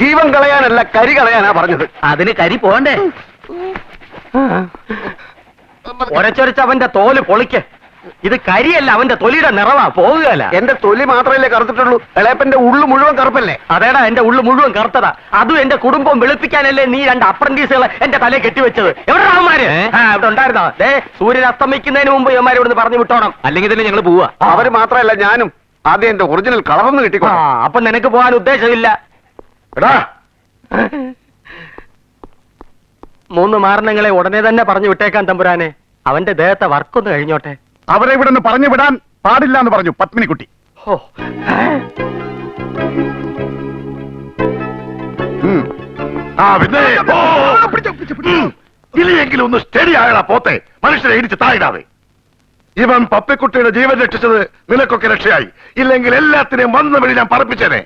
ജീവൻ കളയാനല്ല, കരി കളയാനാ പറഞ്ഞത്. അതിന് കരി പോണ്ടേ? ഒരച്ചൊരച്ച് അവന്റെ തോല് പൊളിക്ക്. ഇത് കരിയല്ല, അവന്റെ തൊലിയുടെ നിറവാ. പോകുകയല്ല. എന്റെ തൊലി മാത്രമല്ലേ കറുത്തിട്ടുള്ളൂ, ഇളയപ്പന്റെ ഉള്ളു മുഴുവൻ കറുപ്പല്ലേ? അതേടാ, എന്റെ ഉള്ളു മുഴുവൻ കറുത്തതാ. അതും എന്റെ കുടുംബം വെളുപ്പിക്കാനല്ലേ നീ 2 അപ്രന്റീസുകളെ എന്റെ തലയിൽ കെട്ടിവെച്ചത്. എവിടെ അവന്മാര്? ഇവിടെ ഉണ്ടായിരുന്നോ? സൂര്യൻ അസ്തമിക്കുന്നതിന് മുമ്പ് ഇവന്മാരെ ഇവിടുന്ന് പറഞ്ഞു വിട്ടോണം, അല്ലെങ്കിൽ തന്നെ ഞങ്ങൾ പോവാ. അവര് മാത്രമല്ല ഞാനും. ആദ്യം എന്റെ ഒറിജിനൽ കളറൊന്ന് കിട്ടിക്കോ. അപ്പൊ നിനക്ക് പോകാൻ ഉദ്ദേശമില്ല. 3 മാരണങ്ങളെ ഉടനെ തന്നെ പറഞ്ഞു വിട്ടേക്കാൻ തമ്പുരാനെ. അവന്റെ ദേഹത്തെ വർക്കൊന്ന് കഴിഞ്ഞോട്ടെ. അവരെ ഇവിടെ നിന്ന് പറഞ്ഞു വിടാൻ പാടില്ല എന്ന് പറഞ്ഞു പത്മിനിക്കുട്ടി. ഇനിയെങ്കിലും ഒന്ന് സ്റ്റഡി ആയടാ പോത്തെ, മനുഷ്യരെ ഇടിച്ച് താഴാതെ. ഇവൻ പപ്പിക്കുട്ടിയുടെ ജീവൻ രക്ഷിച്ചത് നിനക്കൊക്കെ രക്ഷയായി. ഇല്ലെങ്കിൽ എല്ലാത്തിനെയും വന്ന വഴി ഞാൻ പറപ്പിച്ചേനെ.